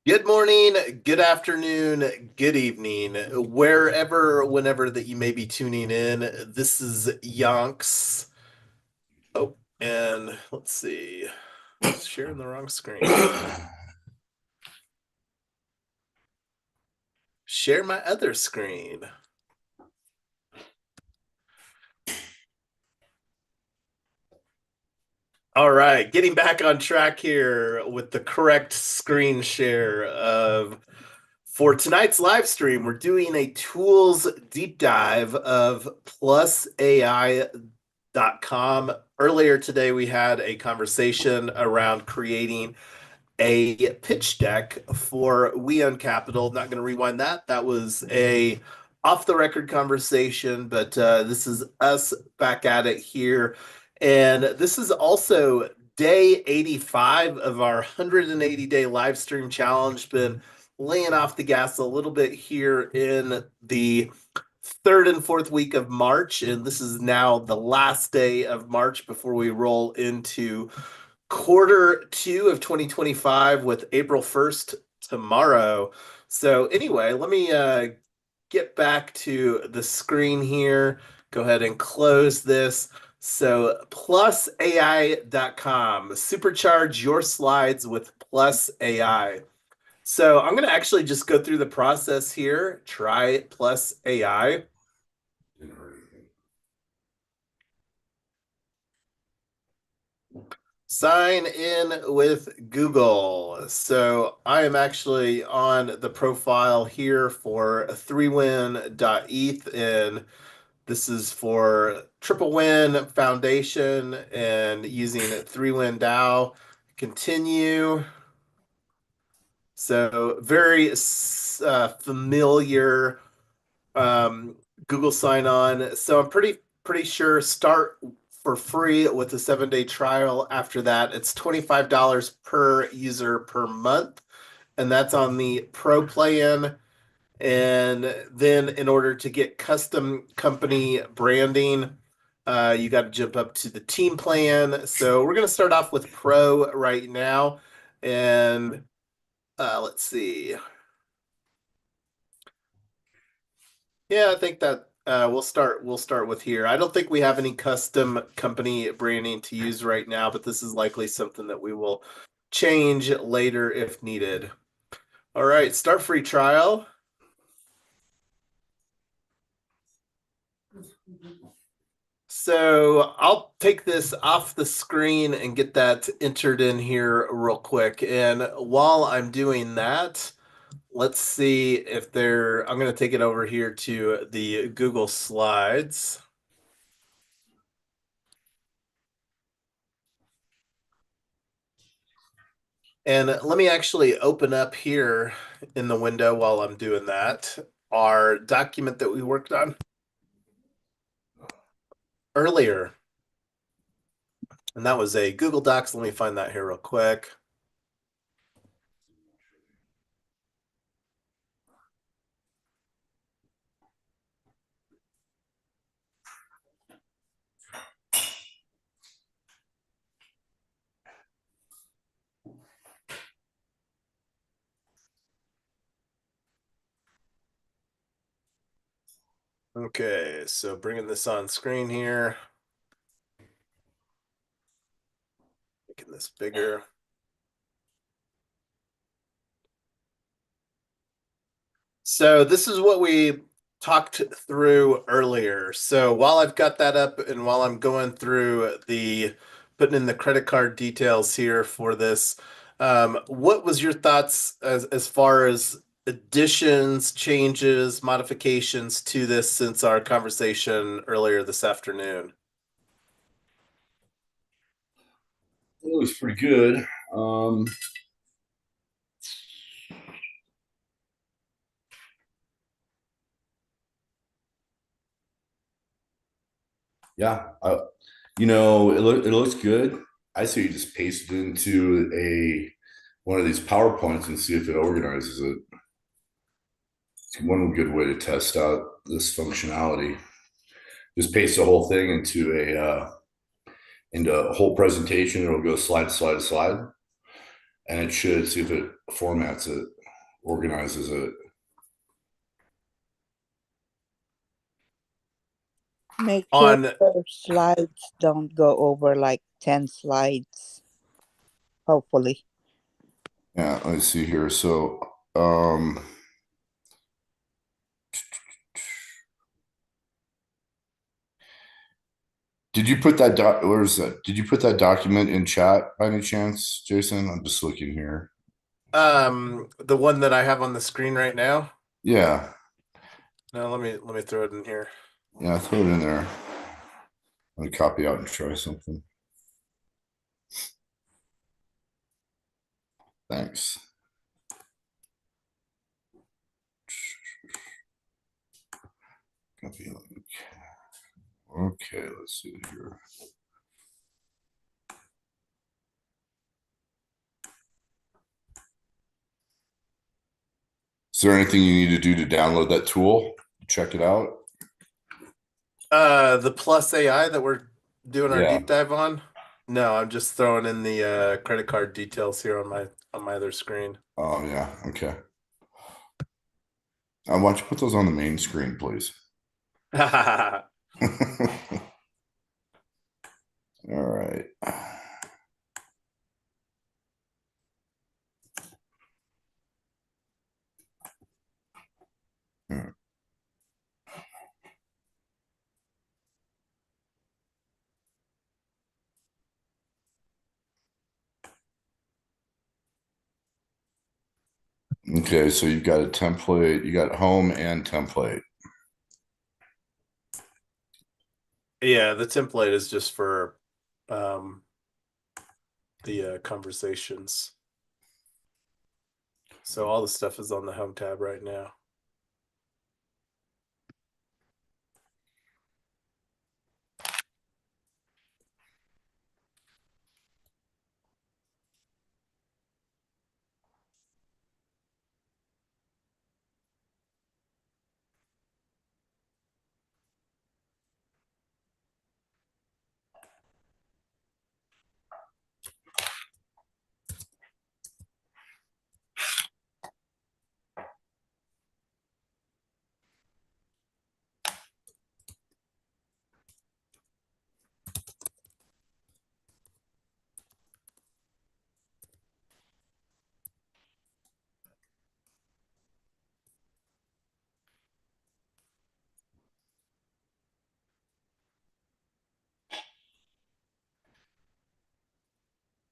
Good morning, good afternoon, good evening, wherever, whenever that you may be tuning in. This is Yonks. Oh, and let's see. Sharing the wrong screen. Share my other screen. All right, getting back on track here with the correct screen share of for tonight's live stream. We're doing a tools deep dive of plusai.com. Earlier today, we had a conversation around creating a pitch deck for WeOwn.Capital. Not going to rewind that. That was a off the record conversation, but this is us back at it here. And this is also day 85 of our 180-day live stream challenge. Been laying off the gas a little bit here in the third and fourth week of March. And this is now the last day of March before we roll into quarter two of 2025 with April 1st tomorrow. So, anyway, let me get back to the screen here. Go ahead and close this. So, plusai.com, supercharge your slides with Plus AI. So, I'm going to actually just go through the process here. Try Plus AI. Sign in with Google. So I am actually on the profile here for 3win.eth, and this is for Triple Win Foundation and using 3Win DAO. Continue. So very familiar Google sign on. So I'm pretty sure start for free with a 7-day trial. After that, it's $25 per user per month, and that's on the pro plan. And then in order to get custom company branding, you got to jump up to the team plan. So we're going to start off with pro right now. And let's see. Yeah, I think that we'll start with here. I don't think we have any custom company branding to use right now, but this is likely something that we will change later if needed. All right, start free trial. So I'll take this off the screen and get that entered in here real quick. And while I'm doing that, let's see if I'm going to take it over here to the Google Slides. And let me actually open up here in the window while I'm doing that, our document that we worked on earlier. And that was a Google Docs. Let me find that here real quick. Okay, so bringing this on screen here, making this bigger. So this is what we talked through earlier. So while I've got that up and while I'm going through the putting in the credit card details here for this, what was your thoughts as far as additions, changes, modifications to this since our conversation earlier this afternoon? It was pretty good. Yeah, it looks good. I say you just paste it into a one of these PowerPoints and see if it organizes it. It's one good way to test out this functionality. Just paste the whole thing into a whole presentation. It'll go slide to slide to slide, and it should see if it formats it, organizes it. Make sure On your slides don't go over like 10 slides, hopefully. Yeah, let me see here. So, um, did you put that where is that? Did you put that document in chat by any chance, Jason? I'm just looking here. the one that I have on the screen right now. Yeah, No, let me throw it in here. yeah, throw it in there. Let me copy out and try something. Thanks. Copy link. Okay, let's see here. Is there anything you need to do to download that tool? Check it out. The Plus AI that we're doing our Yeah. deep dive on. No, I'm just throwing in the credit card details here on my other screen. Oh yeah. Okay. Why don't you put those on the main screen, please? All right. Okay, so you've got a template, you got home and template. Yeah, the template is just for the conversations. So all the stuff is on the home tab right now.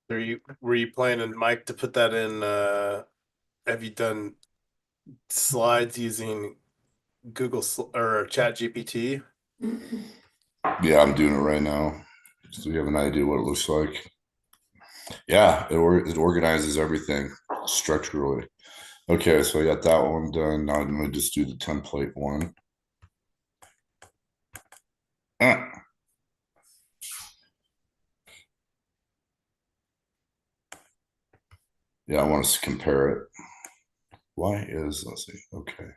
Were you planning, Mike, to put that in? Have you done slides using or Chat GPT? Yeah, I'm doing it right now. So you have an idea what it looks like. Yeah, it organizes everything structurally. Okay, so I got that one done. Now I'm gonna just do the template one. Ah. Yeah, I want us to compare it. Why is, let's see, okay.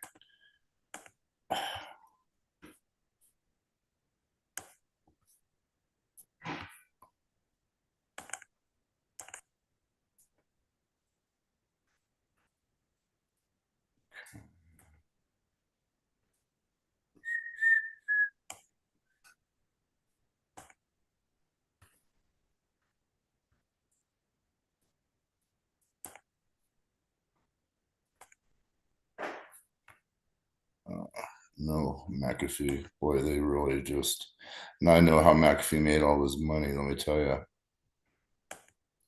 No, McAfee. Boy, they really just. Now I know how McAfee made all this money, let me tell you.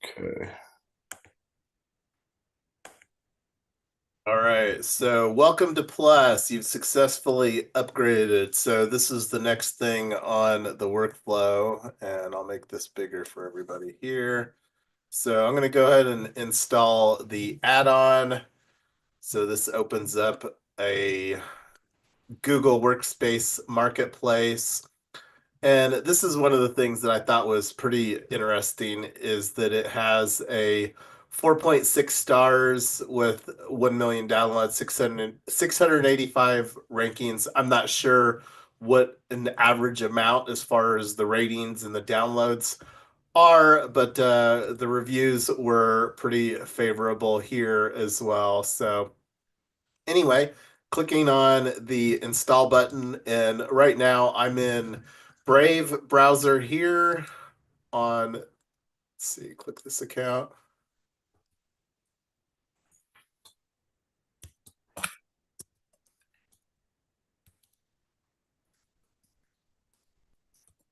Okay. All right, so welcome to Plus. You've successfully upgraded. So this is the next thing on the workflow, and I'll make this bigger for everybody here. So I'm going to go ahead and install the add-on. So this opens up a Google Workspace Marketplace. And this is one of the things that I thought was pretty interesting is that it has a 4.6 stars with 1 million downloads, 685 rankings. I'm not sure what an average amount as far as the ratings and the downloads are, but the reviews were pretty favorable here as well. So anyway, clicking on the install button, and right now I'm in Brave browser here on, let's see, click this account.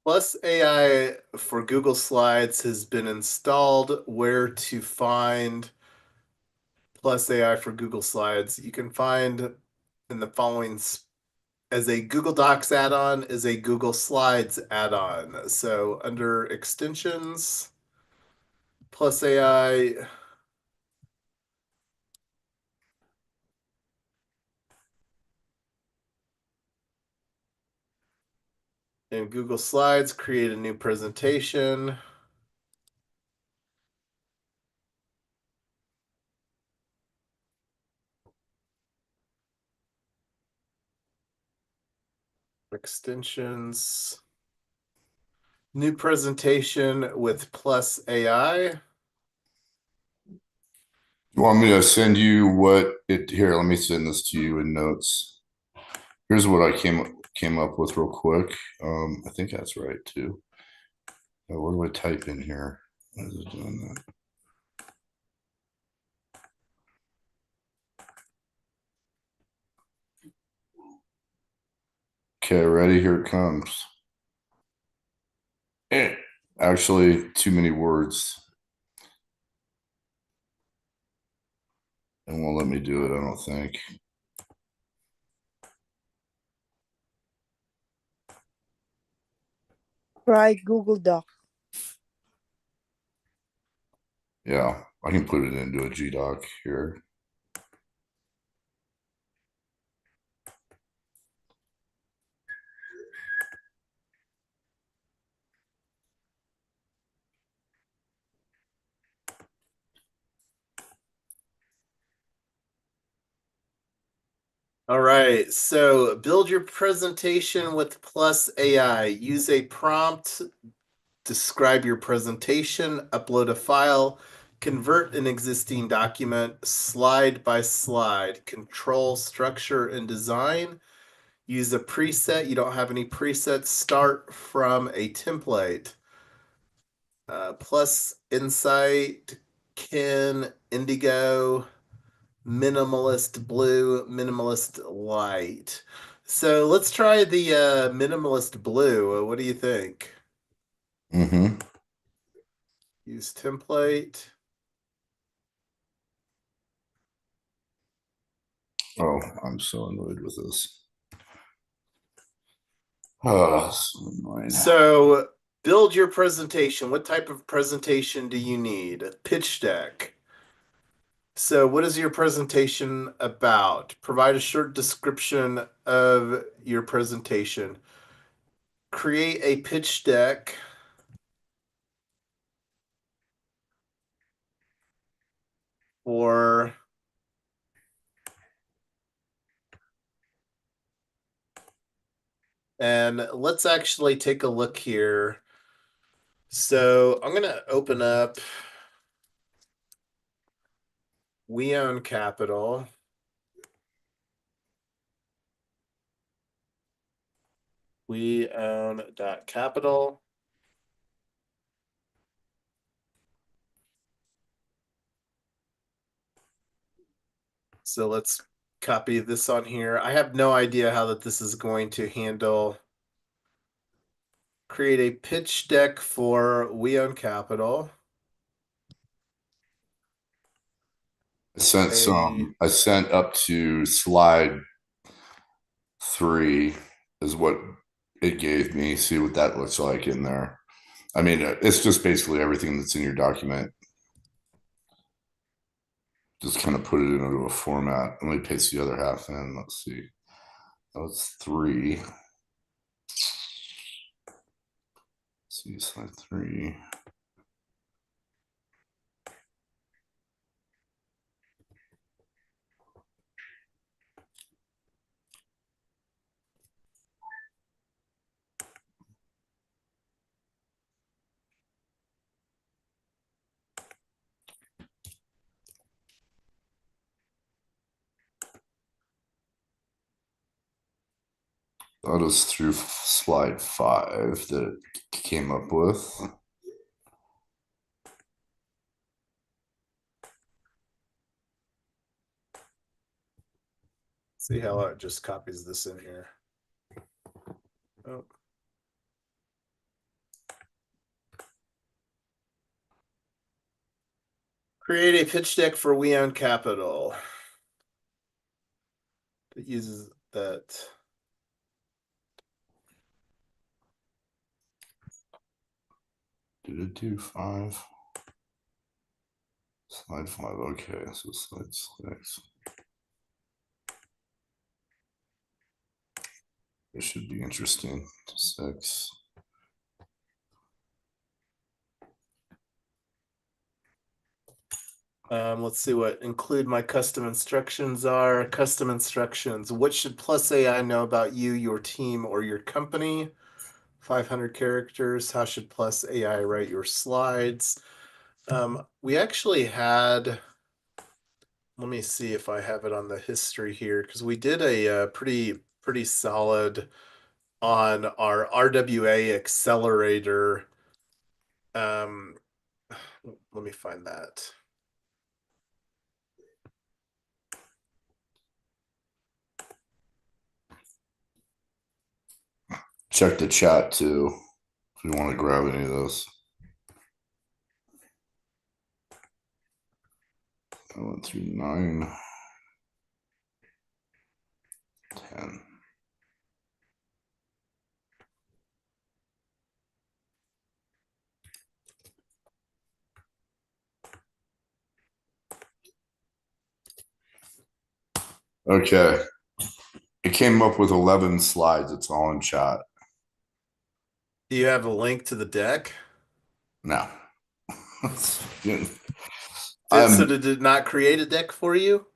Plus AI for Google Slides has been installed. Where to find Plus AI for Google Slides? You can find in the following as a Google Docs add-on, is a Google Slides add-on. So under extensions, Plus AI, in Google Slides, create a new presentation. Extensions, new presentation with Plus AI. You want me to send you what it here? Let me send this to you in notes. Here's what I came up with real quick. I think that's right too. What do I type in here? What is it doing that? Okay, ready? Here it comes. Actually, too many words. It won't let me do it, I don't think. Try Google Doc. Yeah, I can put it into a GDoc here. All right, so build your presentation with Plus AI. Use a prompt, describe your presentation, upload a file, convert an existing document slide by slide, control structure and design, use a preset. You don't have any presets, start from a template. Plus Insight, Ken, Indigo, Minimalist Blue, Minimalist Light. So let's try the Minimalist Blue. What do you think? Mm-hmm. Use template. Oh, I'm so annoyed with this. Oh, so annoying. So build your presentation. What type of presentation do you need? A pitch deck. So what is your presentation about? Provide a short description of your presentation. Create a pitch deck. Or and let's actually take a look here. So I'm going to open up WeOwn.Capital. WeOwn.Capital. So let's copy this on here. I have no idea how that this is going to handle. Create a pitch deck for WeOwn.Capital. I sent up to slide 3 is what it gave me. See what that looks like in there. I mean, it's just basically everything that's in your document. Just kind of put it into a format. Let me paste the other half in. Let's see. That was 3. Let's see, slide 3. That is through slide 5 that it came up with. See how it just copies this in here. Oh. Create a pitch deck for WeOwn.Capital. It uses that. Did it do 5? Slide 5. Okay, so slide 6. It should be interesting. 6. Let's see what include my custom instructions are. Custom instructions. What should Plus AI know about you, your team, or your company? 500 characters. How should Plus AI write your slides? We actually had, let me see if I have it on the history here, because we did a pretty solid on our RWA accelerator. Let me find that. Check the chat too if you want to grab any of those. I went through 9, 10. Okay. It came up with 11 slides. It's all in chat. Do you have a link to the deck? No. So did it not create a deck for you?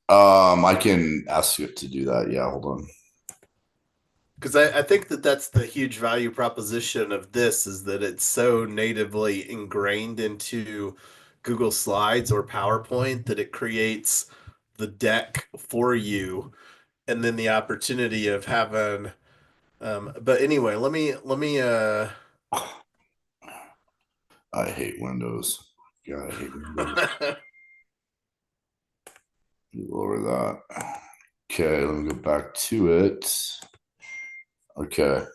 I can ask it to do that. Yeah, hold on. Because I think that that's the huge value proposition of this is that it's so natively ingrained into Google Slides or PowerPoint that it creates the deck for you, and then the opportunity of having. But anyway, let me. I hate Windows. God, I hate Windows. Lower that. Okay, let me go back to it. Okay.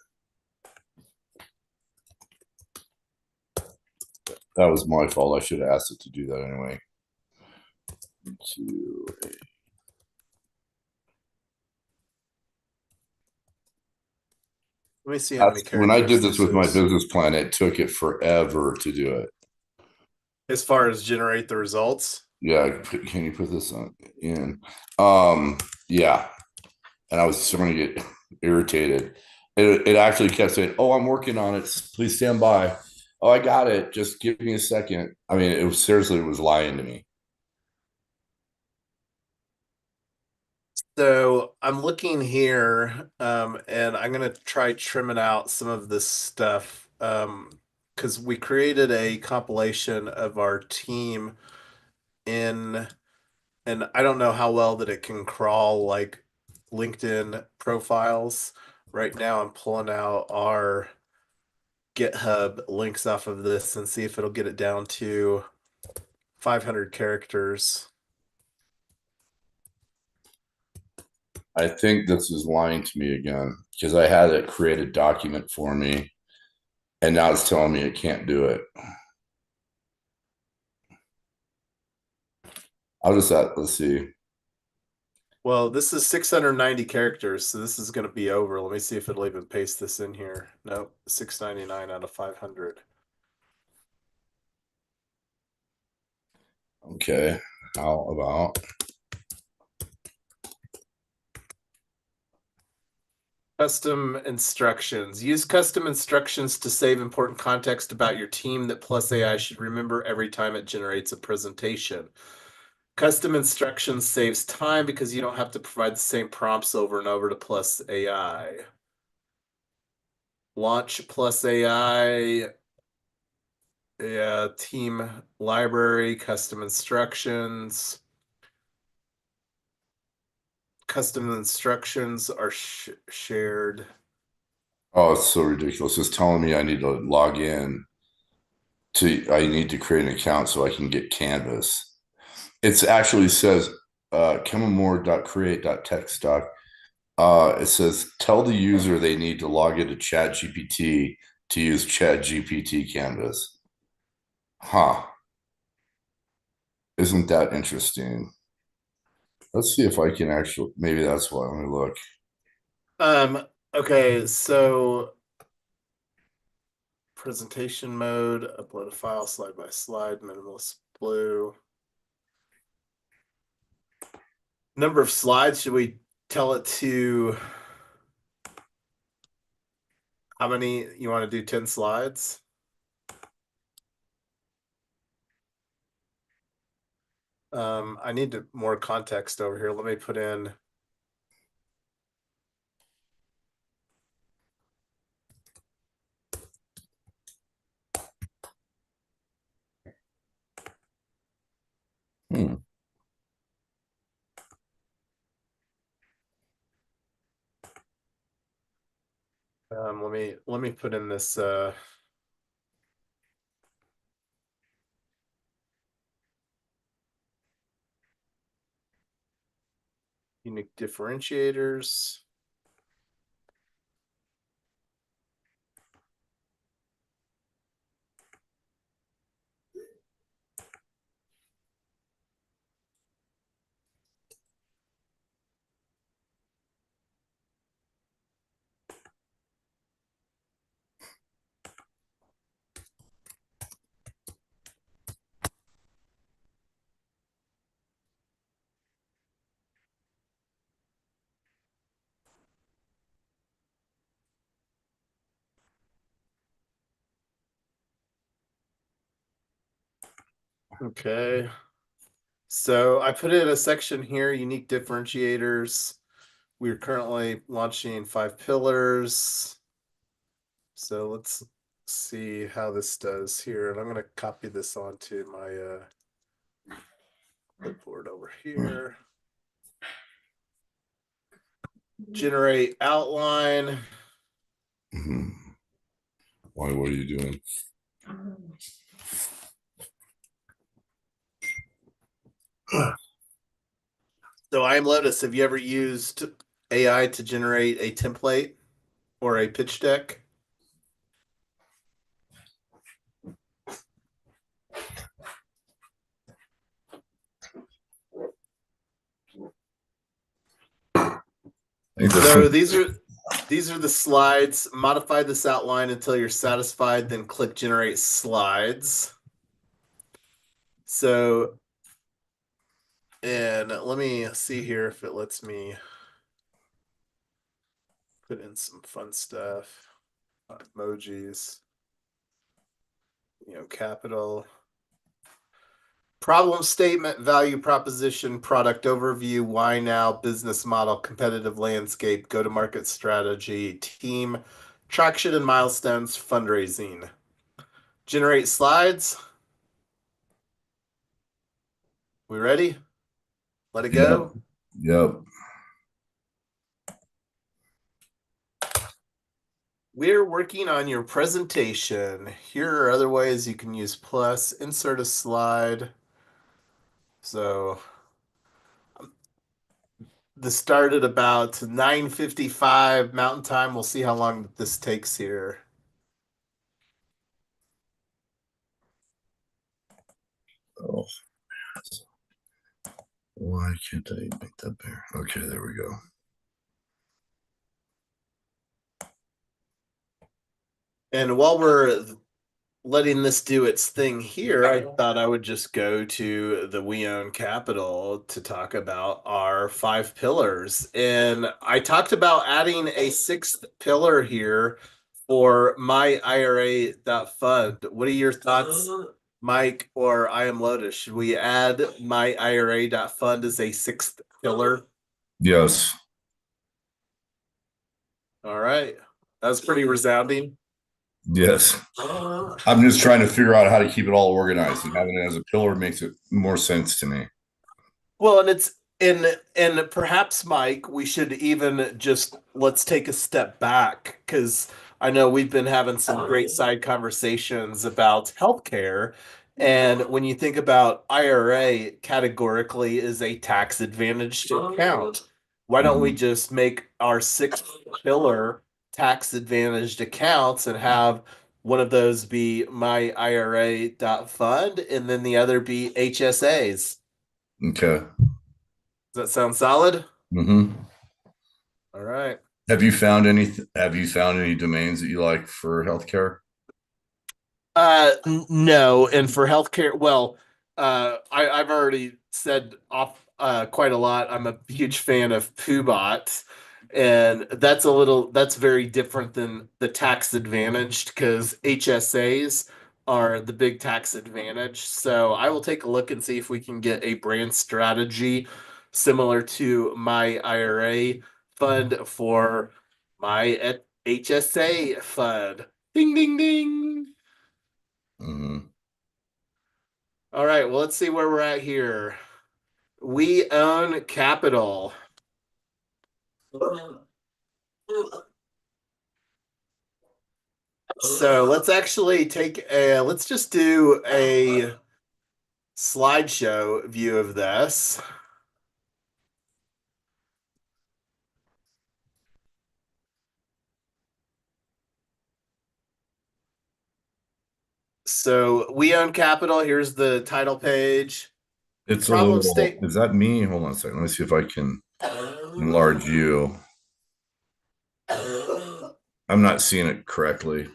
That was my fault. I should have asked it to do that anyway. Let me see how many characters. When I did this with my business plan, it took it forever to do it. As far as generate the results? Yeah, can you put this in? Yeah. And I was starting to get irritated. It actually kept saying, "Oh, I'm working on it. Please stand by." Oh, I got it. Just give me a second. I mean, it was seriously, it was lying to me. So I'm looking here, and I'm gonna try trimming out some of this stuff, because we created a compilation of our team in, and I don't know how well that it can crawl like LinkedIn profiles. Right now, I'm pulling out our GitHub links off of this and see if it'll get it down to 500 characters. I think this is lying to me again because I had it create a document for me and now it's telling me it can't do it. Let's see. Well, this is 690 characters, so this is going to be over. Let me see if it'll even paste this in here. Nope, 699 out of 500. Okay, how about Custom instructions. Use custom instructions to save important context about your team that Plus AI should remember every time it generates a presentation. Custom instructions saves time because you don't have to provide the same prompts over and over to Plus AI. Launch Plus AI. Yeah, team library, custom instructions. custom instructions are shared. Oh, it's so ridiculous. It's telling me I need to log in I need to create an account so I can get Canvas. It actually says chemamore.create.text. It says tell the user they need to log into ChatGPT to use ChatGPT Canvas. Huh. Isn't that interesting? Let's see if I can actually, maybe that's why. Let me look. Okay, so presentation mode, upload a file, slide by slide, minimalist blue. Number of slides, should we tell it to how many you want to do? 10 slides? I need more context over here. Let me put in. Let me put in this unique differentiators. Okay. So I put in a section here, unique differentiators. We're currently launching 5 pillars. So let's see how this does here. And I'm going to copy this onto my clipboard over here. Generate outline. Why, what are you doing? So I am Lotus. Have you ever used AI to generate a template or a pitch deck? So these are the slides. Modify this outline until you're satisfied, then click generate slides. So, and let me see here if it lets me put in some fun stuff. Emojis. Capital. Problem statement, value proposition, product overview, why now, business model, competitive landscape, go-to-market strategy, team, traction and milestones, fundraising. Generate slides. We ready? Let it go. Yep. We're working on your presentation. Here are other ways you can use plus, insert a slide. So this started about 9:55 Mountain Time. We'll see how long this takes here. Oh, why can't I make that bigger? Okay, there we go. And while we're letting this do its thing here, I thought I would just go to the WeOwn.Capital to talk about our 5 pillars. And I talked about adding a 6th pillar here for my IRA.fund. What are your thoughts, Mike, or I am Lotus? Should we add my IRA.fund as a 6th pillar? Yes. All right. That was pretty resounding. Yes. I'm just trying to figure out how to keep it all organized, and having it as a pillar makes it more sense to me. Well, and And perhaps, Mike, we should even just let's take a step back because I know we've been having some great side conversations about healthcare. And when you think about IRA categorically is a tax advantaged account, why don't we Mhm. just make our six pillar tax advantaged accounts and have one of those be my IRA dot fund and then the other be HSAs? Okay. Does that sound solid? Hmm. All right. Have you found any domains that you like for healthcare? No, and for healthcare, well, I've already said off quite a lot. I'm a huge fan of Poobot, and that's very different than the tax advantaged because HSAs are the big tax advantage. So I will take a look and see if we can get a brand strategy similar to my IRA fund for my HSA fund. Ding, ding, ding. Hmm. All right, well, let's see where we're at here. We own capital. So let's actually let's just do a slideshow view of this. So we own capital. Here's the title page. It's a Problem little, state. is that me? Hold on a second. Let me see if I can enlarge you. I'm not seeing it correctly.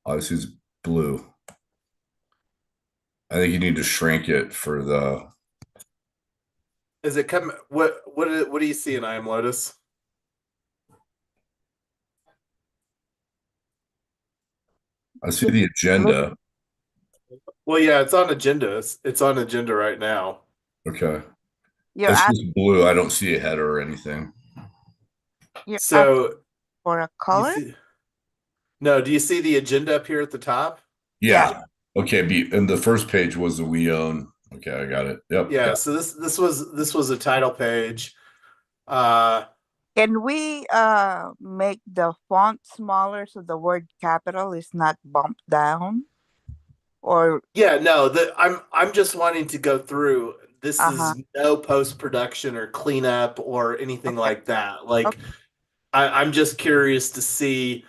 Obviously, it's blue. I think you need to shrink it for the. Is it come? What do you see in I am Lotus? I see the Look, agenda. Well, yeah, it's on agenda. It's on agenda right now. Okay. you're It's asking just blue. I don't see a header or anything. you're asking So for a you color? see, no, do you see the agenda up here at the top? Yeah. Yeah. Okay. And the first page was the we own. Okay. I got it. Yep. Yeah, Got so this was a title page. Uh Can we make the font smaller so the word capital is not bumped down? Or yeah, no, I'm just wanting to go through. This uh-huh. is no post-production or cleanup or anything Okay. like that. Okay. Like I'm just curious to see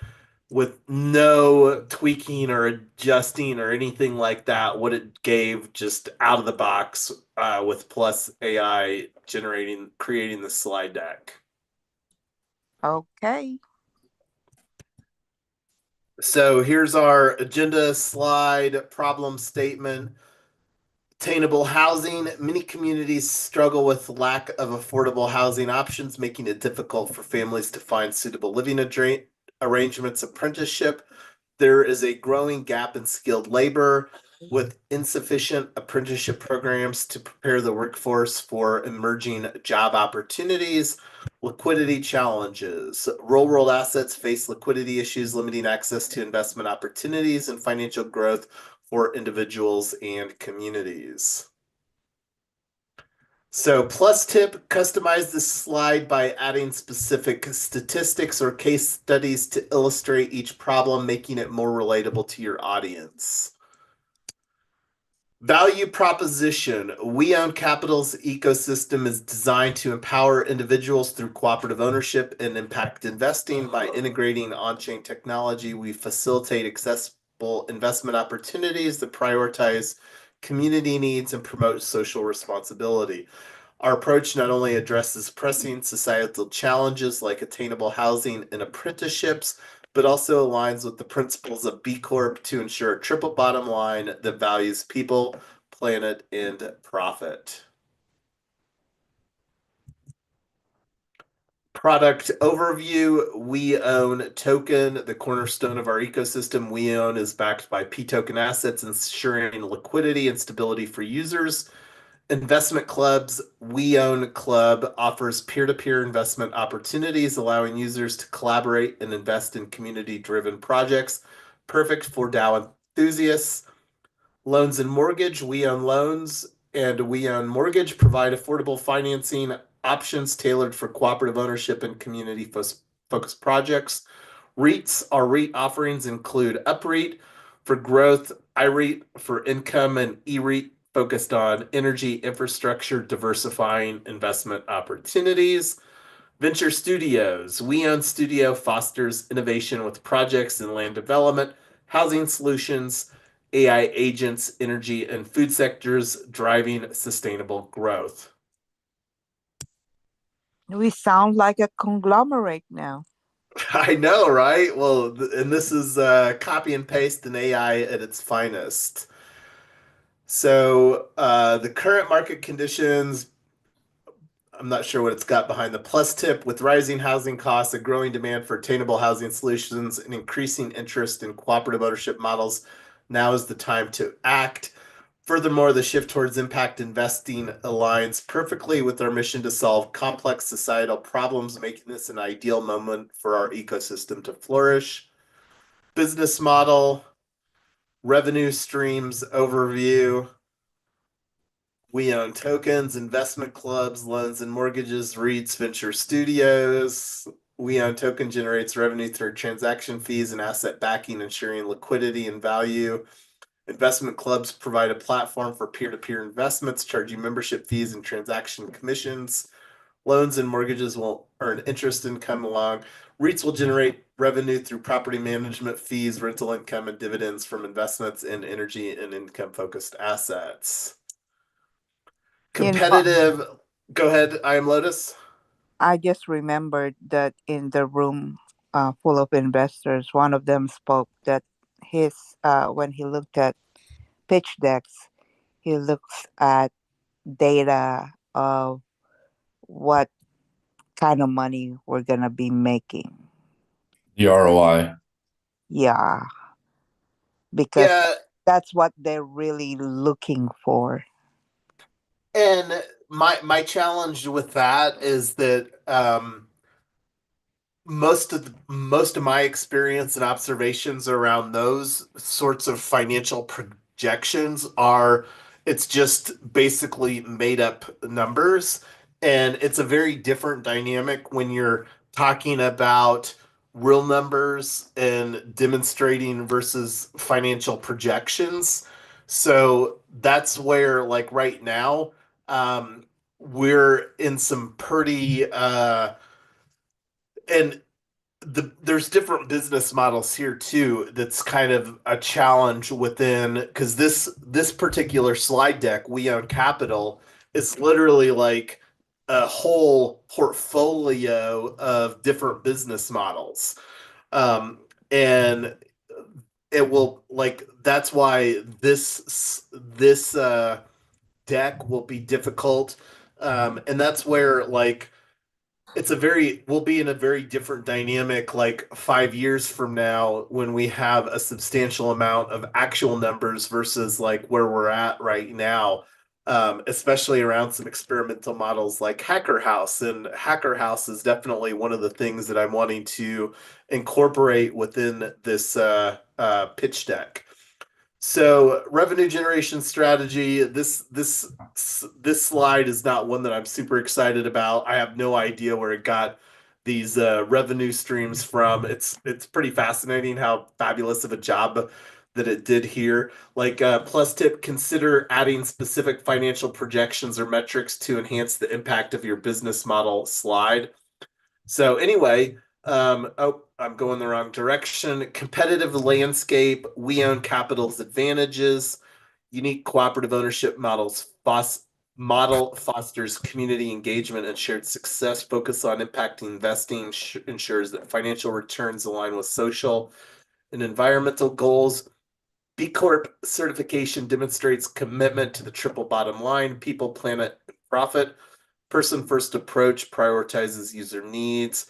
with no tweaking or adjusting or anything like that, what it gave just out of the box with Plus AI creating the slide deck. Okay. So here's our agenda slide problem statement. Attainable housing. Many communities struggle with lack of affordable housing options, making it difficult for families to find suitable living arrangements. Apprenticeship. There is a growing gap in skilled labor with insufficient apprenticeship programs to prepare the workforce for emerging job opportunities. Liquidity challenges. Real world assets face liquidity issues, limiting access to investment opportunities and financial growth for individuals and communities. So, plus tip, customize this slide by adding specific statistics or case studies to illustrate each problem, making it more relatable to your audience. Value proposition. WeOwn.Capital's ecosystem is designed to empower individuals through cooperative ownership and impact investing. By integrating on-chain technology, we facilitate accessible investment opportunities that prioritize community needs and promote social responsibility. Our approach not only addresses pressing societal challenges like attainable housing and apprenticeships, but also aligns with the principles of B Corp to ensure a triple bottom line that values people, planet, and profit. Product overview. We own token, the cornerstone of our ecosystem. We own is backed by P token assets, ensuring liquidity and stability for users. Investment clubs. We Own Club offers peer-to-peer investment opportunities, allowing users to collaborate and invest in community-driven projects. Perfect for DAO enthusiasts. Loans and mortgage, WeOwn Loans and WeOwn Mortgage provide affordable financing options tailored for cooperative ownership and community focused projects. REITs, our REIT offerings include UPREIT for growth, iREIT for income, and eREIT focused on energy infrastructure, diversifying investment opportunities. Venture Studios. WeOwn Studio fosters innovation with projects in land development, housing solutions, AI agents, energy, and food sectors, driving sustainable growth. We sound like a conglomerate now. I know, right? Well, and this is copy and paste and AI at its finest. So the current market conditions, I'm not sure what it's got behind the plus tip. With rising housing costs, a growing demand for attainable housing solutions, and increasing interest in cooperative ownership models, now is the time to act. Furthermore, the shift towards impact investing aligns perfectly with our mission to solve complex societal problems, making this an ideal moment for our ecosystem to flourish. Business model, revenue streams overview. We own tokens, investment clubs, loans and mortgages, REITs, venture studios. We own token generates revenue through transaction fees and asset backing, ensuring liquidity and value. Investment clubs provide a platform for peer-to-peer investments, charging membership fees and transaction commissions. Loans and mortgages will earn interest income along. REITs will generate revenue through property management fees, rental income, and dividends from investments in energy and income-focused assets. You know, Competitive. Go ahead. I am Lotus. I just remembered that in the room full of investors, one of them spoke that his when he looked at pitch decks, he looks at data of what kind of money we're gonna be making. The ROI. Yeah, because Yeah, that's what they're really looking for. and my challenge with that is that most of my experience and observations around those sorts of financial projections are it's just basically made up numbers, and it's a very different dynamic when you're talking about real numbers and demonstrating versus financial projections. So that's where, like, right now, we're in some pretty and there's different business models here too. That's kind of a challenge within, because this particular slide deck, WeOwn.Capital, is literally like a whole portfolio of different business models. And it will, like, that's why this deck will be difficult. And that's where, like, we'll be in a very different dynamic like 5 years from now when we have a substantial amount of actual numbers versus like where we're at right now. Especially around some experimental models like Hacker House. And Hacker House is definitely one of the things that I'm wanting to incorporate within this pitch deck. So revenue generation strategy. This slide is not one that I'm super excited about. I have no idea where it got these revenue streams from. It's pretty fascinating how fabulous of a job that it did here. Like plus tip: consider adding specific financial projections or metrics to enhance the impact of your business model slide. So anyway, I'm going the wrong direction. Competitive landscape, WeOwn.Capital's advantages, unique cooperative ownership model fosters community engagement and shared success. Focus on impacting investing ensures that financial returns align with social and environmental goals. B Corp certification demonstrates commitment to the triple bottom line: people, planet, and profit. Person first approach prioritizes user needs.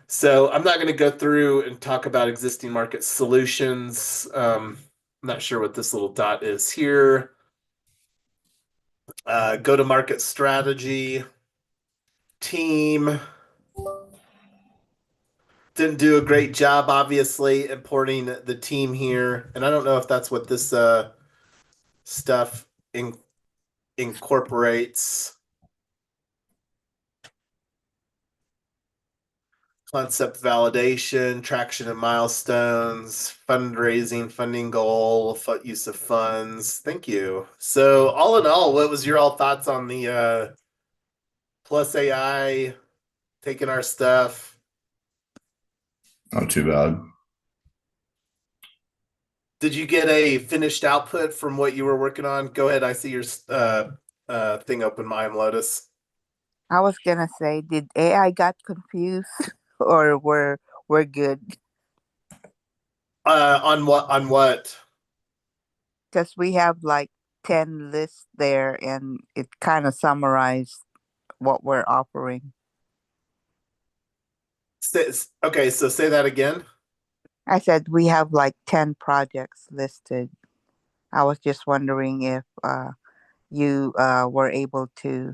So I'm not going to go through and talk about existing market solutions. I'm not sure what this little dot is here. Go to market strategy, team. Didn't do a great job, obviously, importing the team here. And I don't know if that's what this stuff incorporates concept validation, traction and milestones, fundraising, funding goal, use of funds. Thank you. So all in all, what was your all thoughts on the Plus AI taking our stuff? Not too bad. Did you get a finished output from what you were working on? Go ahead. I see your thing open, Mayim Lotus. I was gonna say, did AI got confused or we're good? On what? On what? Because we have like 10 lists there, and it kind of summarized what we're offering. Okay, so say that again. I said we have like 10 projects listed. I was just wondering if you were able to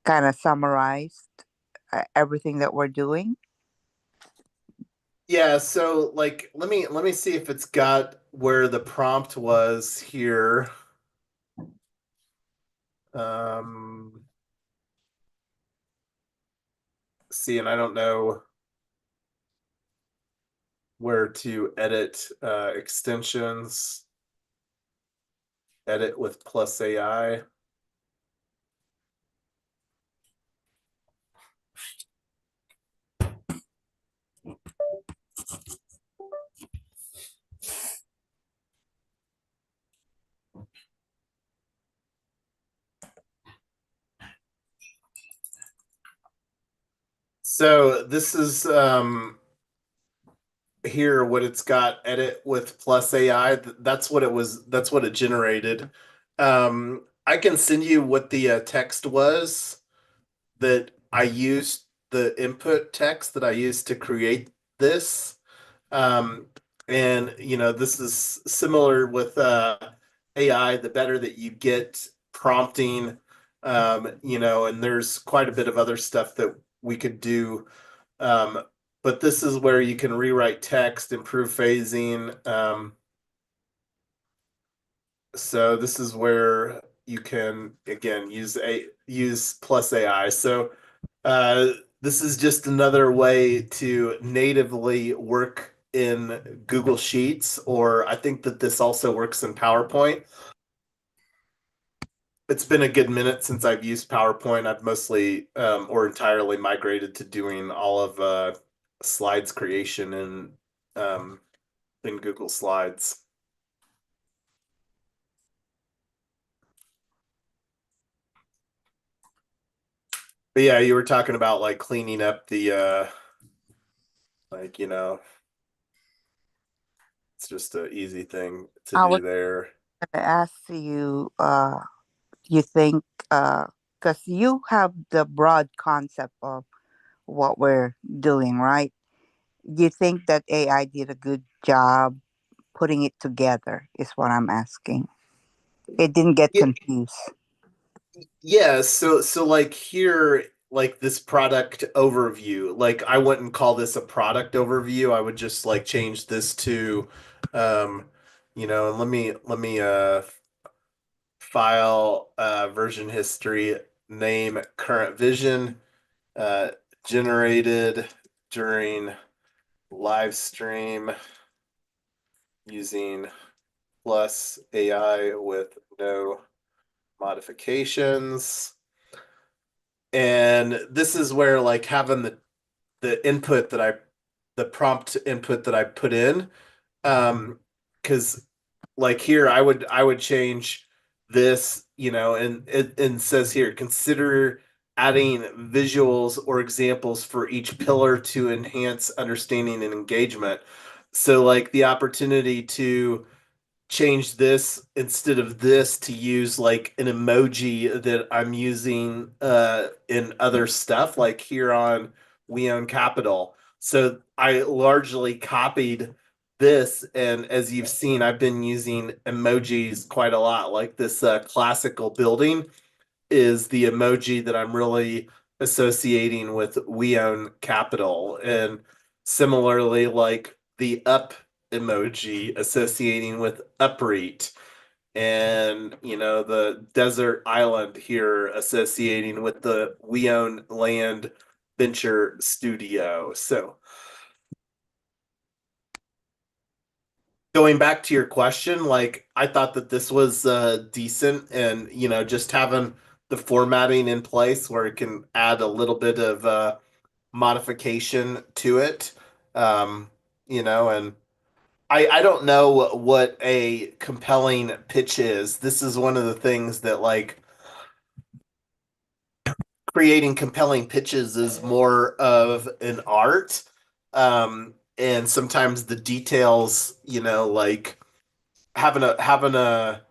kind of summarize everything that we're doing. Yeah, so like let me see if it's got where the prompt was here. Um See, and I don't know where to edit extensions. Edit with Plus AI. So this is here what it's got, edit with Plus AI. That's what it was, that's what it generated. I can send you what the text was that I used, the input text that I used to create this. Um, and this is similar with AI. The better that you get prompting, and there's quite a bit of other stuff that we could do. But this is where you can rewrite text, improve phasing. So this is where you can again use Plus AI. So uh, this is just another way to natively work in Google Sheets, or I think that this also works in PowerPoint. It's been a good minute since I've used PowerPoint. I've mostly or entirely migrated to doing all of slides creation um, in Google Slides. But yeah, you were talking about like cleaning up the like it's just an easy thing to I was do there. going to ask you, you think, because you have the broad concept of what we're doing, right? You think that AI did a good job putting it together, is what I'm asking. It didn't get Yeah, confused. yeah. So like here, like this product overview, like I wouldn't call this a product overview. I would just like change this to, um, and let me file version history, name, current vision, uh, generated during live stream using Plus AI with no modifications. And this is where like having the input that the prompt input that I put in, because like here I would change this, and it says here, consider adding visuals or examples for each pillar to enhance understanding and engagement. So like the opportunity to change this instead of this to use like an emoji that I'm using in other stuff like here on WeOwn.Capital. So I largely copied this, and as you've seen, I've been using emojis quite a lot. Like this classical building is the emoji that I'm really associating with WeOwn.Capital. And similarly, like the up emoji associating with UpReit. and the desert island here associating with the We Own Land Venture Studio. So going back to your question, like I thought that this was decent, and just having the formatting in place where it can add a little bit of modification to it. Um, and I don't know what a compelling pitch is. This is one of the things that like creating compelling pitches is more of an art. And sometimes the details, like having a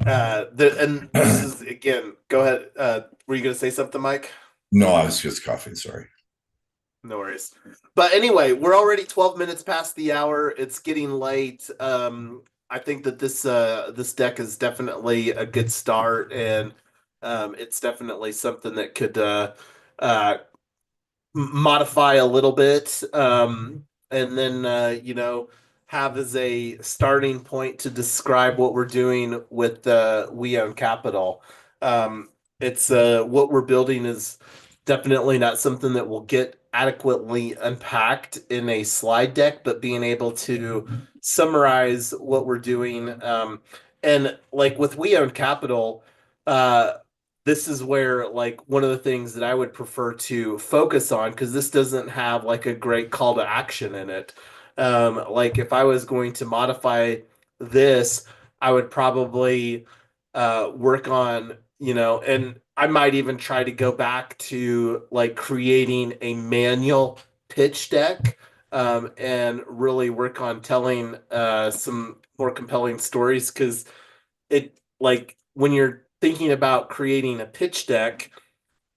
and this is again, go ahead. Were you gonna say something, Mike? No, I was just coughing. Sorry. No worries. But anyway, we're already 12 minutes past the hour. It's getting late. I think that this deck is definitely a good start, and it's definitely something that could uh, modify a little bit, and then have as a starting point to describe what we're doing with WeOwn.Capital. It's what we're building is definitely not something that will get adequately unpacked in a slide deck, but being able to summarize what we're doing, and like with WeOwn.Capital, uh, this is where like one of the things that I would prefer to focus on, because this doesn't have like a great call to action in it. Like if I was going to modify this, I would probably work on, and I might even try to go back to like creating a manual pitch deck, and really work on telling some more compelling stories, because it like when you're thinking about creating a pitch deck,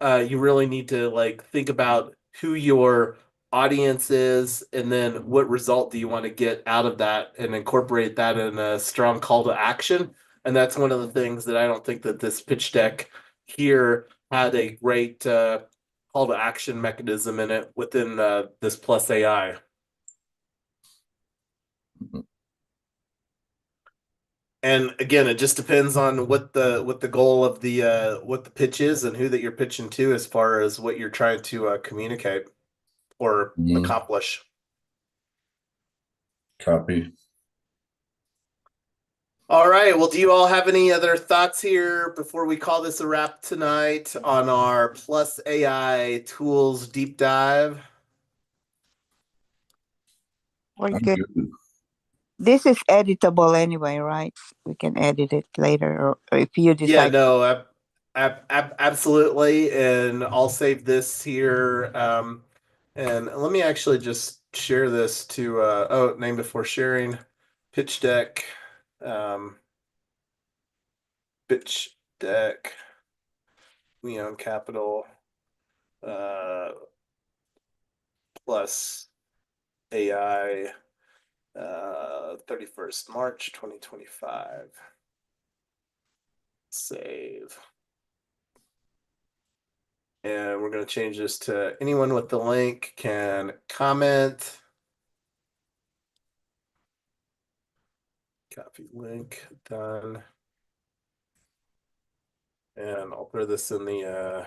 you really need to like think about who your audience is, and then what result do you want to get out of that, and incorporate that in a strong call to action. And that's one of the things that I don't think that this pitch deck here had a great call to action mechanism in it within this Plus AI. And again, it just depends on what the goal of the what the pitch is, and who that you're pitching to, as far as what you're trying to communicate or Mhm. accomplish. Copy. All right. Well, do you all have any other thoughts here before we call this a wrap tonight on our Plus AI tools deep dive? We're I'm good. good. This is editable anyway, right? We can edit it later, or if you Yeah, decide. no, absolutely. And I'll save this here. And let me actually just share this to, name before sharing, pitch deck, um, pitch deck, WeOwn.Capital, uh, plus AI, 31st March 2025. Save. And we're going to change this to anyone with the link can comment. Copy link, done. And I'll throw this in the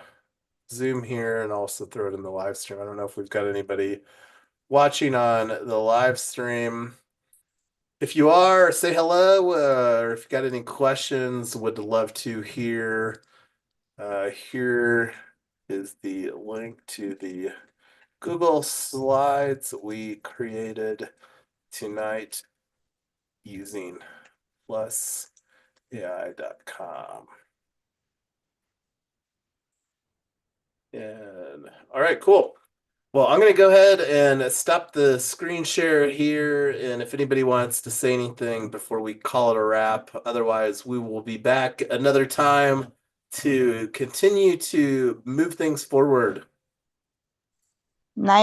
Zoom here, and also throw it in the live stream. I don't know if we've got anybody watching on the live stream. If you are, say hello, or if you got any questions, would love to hear. Here is the link to the Google Slides we created tonight using plusai.com. And all right, cool. Well, I'm going to go ahead and stop the screen share here. And if anybody wants to say anything before we call it a wrap, otherwise, we will be back another time to continue to move things forward. Night